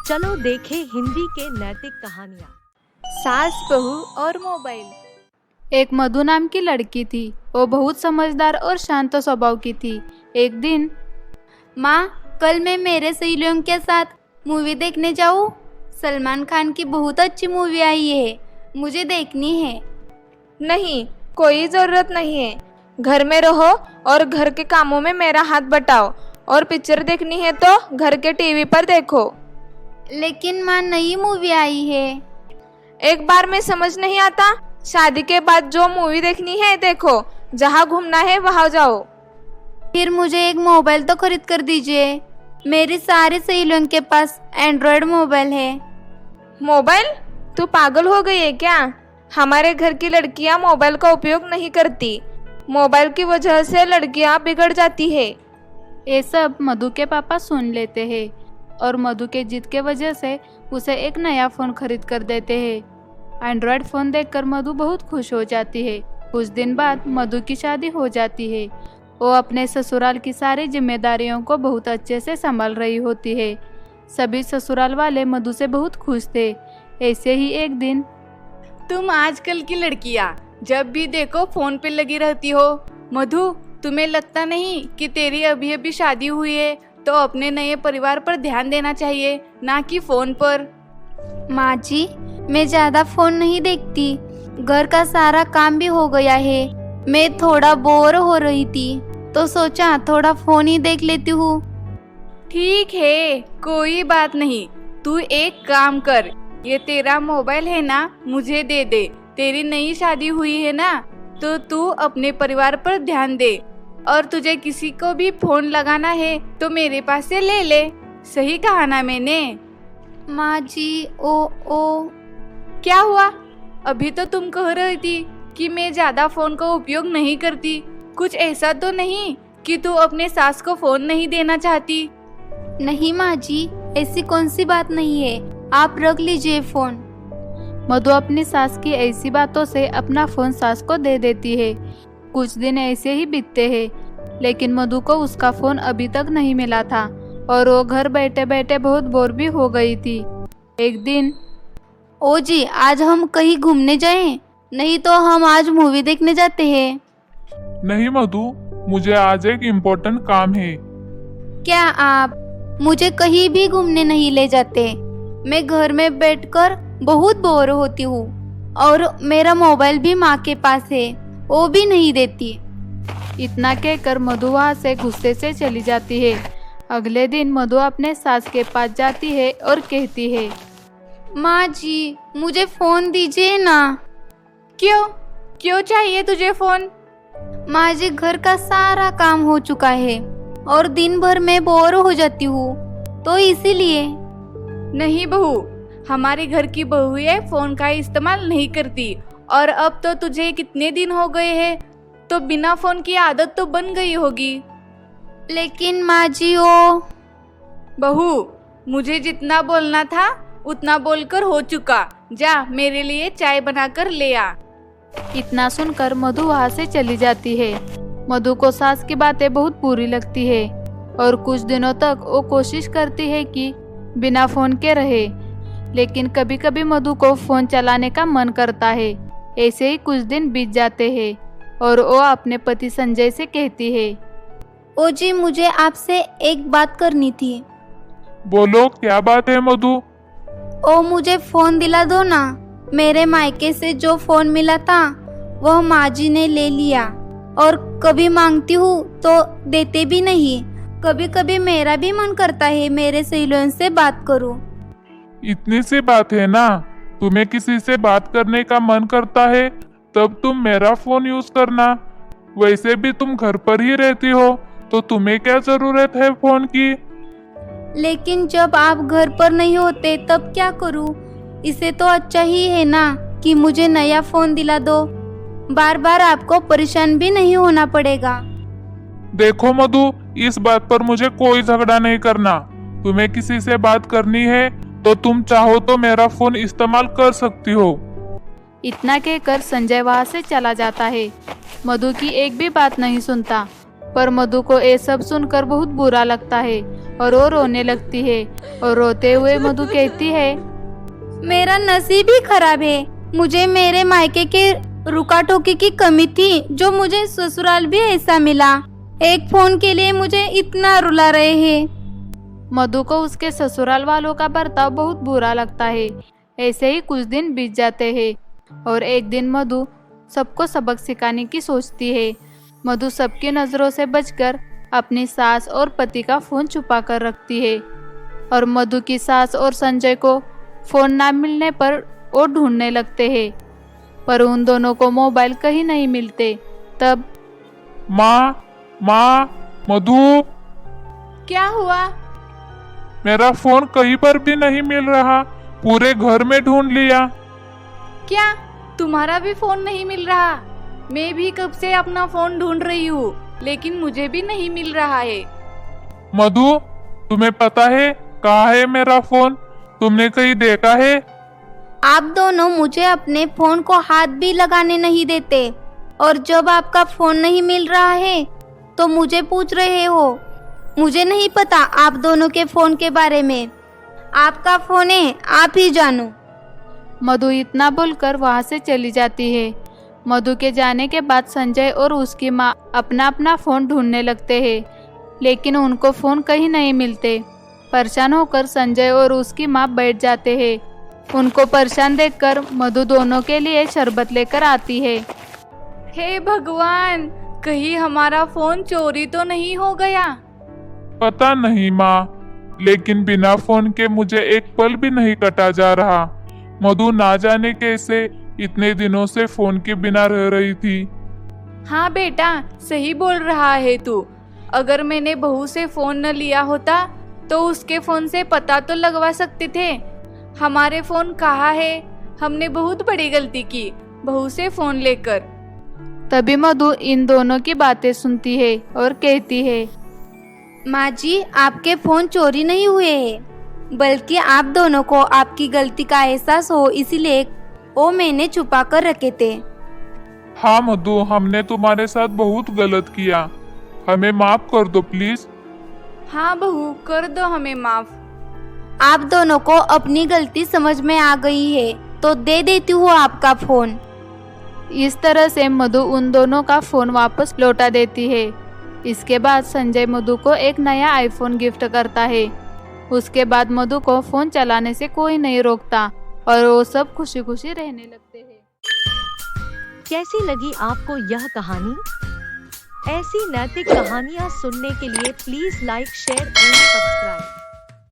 चलो देखें हिंदी के नैतिक कहानियाँ। सास बहू और मोबाइल। एक मधु नाम की लड़की थी। वो बहुत समझदार और शांत स्वभाव की थी। एक दिन, माँ, कल मैं मेरे सहेलियों के साथ मूवी देखने जाऊँ? सलमान खान की बहुत अच्छी मूवी आई है, मुझे देखनी है। नहीं, कोई ज़रूरत नहीं है। घर में रहो और घर के कामों में मेरा हाथ बटाओ, और पिक्चर देखनी है तो घर के टीवी पर देखो। लेकिन माँ, नई मूवी आई है। एक बार में समझ नहीं आता? शादी के बाद जो मूवी देखनी है देखो, जहाँ घूमना है वहाँ जाओ। फिर मुझे एक मोबाइल तो खरीद कर दीजिए। मेरी सारी सहेलियों के पास एंड्रॉयड मोबाइल है। मोबाइल? तू पागल हो गई है क्या? हमारे घर की लड़कियां मोबाइल का उपयोग नहीं करती। मोबाइल की वजह से लड़कियां बिगड़ जाती है। ये सब मधु के पापा सुन लेते हैं और मधु के जिद के वजह से उसे एक नया फ़ोन खरीद कर देते हैं। एंड्रॉयड फ़ोन देखकर मधु बहुत खुश हो जाती है। कुछ दिन बाद मधु की शादी हो जाती है। वो अपने ससुराल की सारी जिम्मेदारियों को बहुत अच्छे से संभाल रही होती है। सभी ससुराल वाले मधु से बहुत खुश थे। ऐसे ही एक दिन, तुम आजकल की लड़कियां जब भी देखो फोन पे लगी रहती हो। मधु, तुम्हें लगता नहीं कि तेरी अभी अभी शादी हुई है तो अपने नए परिवार पर ध्यान देना चाहिए, ना कि फोन पर? माँ जी, मैं ज़्यादा फोन नहीं देखती। घर का सारा काम भी हो गया है। मैं थोड़ा बोर हो रही थी तो सोचा थोड़ा फोन ही देख लेती हूँ। ठीक है, कोई बात नहीं। तू एक काम कर, ये तेरा मोबाइल है ना, मुझे दे दे। तेरी नई शादी हुई है ना, तो तू अपने परिवार पर ध्यान दे। और तुझे किसी को भी फोन लगाना है तो मेरे पास से ले ले। सही कहा ना मैंने? माँ जी, ओ क्या हुआ? अभी तो तुम कह रही थी कि मैं ज्यादा फोन का उपयोग नहीं करती। कुछ ऐसा तो नहीं कि तू अपने सास को फोन नहीं देना चाहती? नहीं माँ जी, ऐसी कौन सी बात नहीं है। आप रख लीजिए फोन। मधु अपनी सास की ऐसी बातों से अपना फ़ोन सास को दे देती है। कुछ दिन ऐसे ही बीतते हैं, लेकिन मधु को उसका फ़ोन अभी तक नहीं मिला था और वो घर बैठे बैठे बहुत बोर भी हो गई थी। एक दिन, ओ जी, आज हम कहीं घूमने जाएं? नहीं तो हम आज मूवी देखने जाते हैं। नहीं मधु, मुझे आज एक इम्पोर्टेंट काम है। क्या आप मुझे कहीं भी घूमने नहीं ले जाते? मैं घर में बैठकर बहुत बोर होती हूँ और मेरा मोबाइल भी माँ के पास है, वो भी नहीं देती। इतना कहकर मधु वहाँ से गुस्से से चली जाती है। अगले दिन मधु अपने सास के पास जाती है और कहती है, माँ जी, मुझे फोन दीजिए ना। क्यों चाहिए तुझे फोन? माँ जी, घर का सारा काम हो चुका है और दिन भर मैं बोर हो जाती हूँ, तो इसीलिए। नहीं बहू, हमारे घर की बहुएं फोन का इस्तेमाल नहीं करती। और अब तो तुझे कितने दिन हो गए हैं, तो बिना फोन की आदत तो बन गई होगी। लेकिन माँ जी, वो बहू, मुझे जितना बोलना था उतना बोलकर हो चुका। जा, मेरे लिए चाय बनाकर ले आ। इतना सुनकर मधु वहाँ से चली जाती है। मधु को सास की बातें बहुत बुरी लगती है और कुछ दिनों तक वो कोशिश करती है कि बिना फोन के रहे, लेकिन कभी कभी मधु को फोन चलाने का मन करता है। ऐसे ही कुछ दिन बीत जाते हैं और वो अपने पति संजय से कहती है, ओ जी, मुझे आपसे एक बात करनी थी। बोलो, क्या बात है मधु? ओ, मुझे फोन दिला दो ना। मेरे मायके से जो फोन मिला था वह माँ जी ने ले लिया और कभी मांगती हूँ तो देते भी नहीं। कभी कभी मेरा भी मन करता है मेरे सहेलियों से बात करूँ। इतनी सी बात है ना? तुम्हें किसी से बात करने का मन करता है तब तुम मेरा फोन यूज करना। वैसे भी तुम घर पर ही रहती हो तो तुम्हें क्या जरूरत है फोन की? लेकिन जब आप घर पर नहीं होते तब क्या करूँ? इसे तो अच्छा ही है ना कि मुझे नया फोन दिला दो। बार बार आपको परेशान भी नहीं होना पड़ेगा। देखो मधु, इस बात पर मुझे कोई झगड़ा नहीं करना। तुम्हें किसी से बात करनी है तो तुम चाहो तो मेरा फोन इस्तेमाल कर सकती हो। इतना कहकर संजय वहाँ से चला जाता है। मधु की एक भी बात नहीं सुनता, पर मधु को ये सब सुनकर बहुत बुरा लगता है। और वो रोने लगती है और रोते हुए मधु कहती है, मेरा नसीब ही खराब है। मुझे मेरे मायके के रुका टोकी की कमी थी जो मुझे ससुराल भी ऐसा मिला। एक फोन के लिए मुझे इतना रुला रहे हैं। मधु को उसके ससुराल वालों का बर्ताव बहुत बुरा लगता है। ऐसे ही कुछ दिन बीत जाते हैं और एक दिन मधु सबको सबक सिखाने की सोचती है। मधु सबकी नज़रों से बचकर अपनी सास और पति का फ़ोन छुपा कर रखती है और मधु की सास और संजय को फ़ोन ना मिलने पर वो ढूंढने लगते हैं, पर उन दोनों को मोबाइल कहीं नहीं मिलते। तब माँ, मधु, क्या हुआ? मेरा फोन कहीं पर भी नहीं मिल रहा। पूरे घर में ढूंढ लिया। क्या तुम्हारा भी फोन नहीं मिल रहा? मैं भी कब से अपना फोन ढूंढ रही हूँ, लेकिन मुझे भी नहीं मिल रहा है। मधु, तुम्हें पता है कहाँ है मेरा फोन? तुमने कहीं देखा है? आप दोनों मुझे अपने फोन को हाथ भी लगाने नहीं देते और जब आपका फोन नहीं मिल रहा है तो मुझे पूछ रहे हो। मुझे नहीं पता आप दोनों के फोन के बारे में। आपका फोन है, आप ही जानो। मधु इतना बोलकर वहाँ से चली जाती है। मधु के जाने के बाद संजय और उसकी माँ अपना अपना फ़ोन ढूंढने लगते हैं, लेकिन उनको फ़ोन कहीं नहीं मिलते। परेशान होकर संजय और उसकी माँ बैठ जाते हैं। उनको परेशान देखकर मधु दोनों के लिए शरबत लेकर आती है। हे भगवान, कहीं हमारा फोन चोरी तो नहीं हो गया? पता नहीं माँ, लेकिन बिना फोन के मुझे एक पल भी नहीं कटा जा रहा। मधु ना जाने कैसे इतने दिनों से फोन के बिना रह रही थी। हाँ बेटा, सही बोल रहा है तू। अगर मैंने बहू से फोन न लिया होता तो उसके फोन से पता तो लगवा सकते थे हमारे फोन कहाँ है। हमने बहुत बड़ी गलती की बहू से फोन लेकर। तभी मधु इन दोनों की बातें सुनती है और कहती है, माँ जी, आपके फोन चोरी नहीं हुए हैं, बल्कि आप दोनों को आपकी गलती का एहसास हो इसीलिए वो मैंने छुपा कर रखे थे। हाँ मधु, हमने तुम्हारे साथ बहुत गलत किया। हमें माफ कर दो प्लीज। हाँ बहू, कर दो हमें माफ। आप दोनों को अपनी गलती समझ में आ गई है तो दे देती हूँ आपका फोन। इस तरह से मधु उन दोनों का फ़ोन वापस लौटा देती है। इसके बाद संजय मधु को एक नया आईफोन गिफ्ट करता है। उसके बाद मधु को फ़ोन चलाने से कोई नहीं रोकता और वो सब खुशी खुशी रहने लगते हैं। कैसी लगी आपको यह कहानी? ऐसी नैतिक कहानियाँ सुनने के लिए please like, share and subscribe.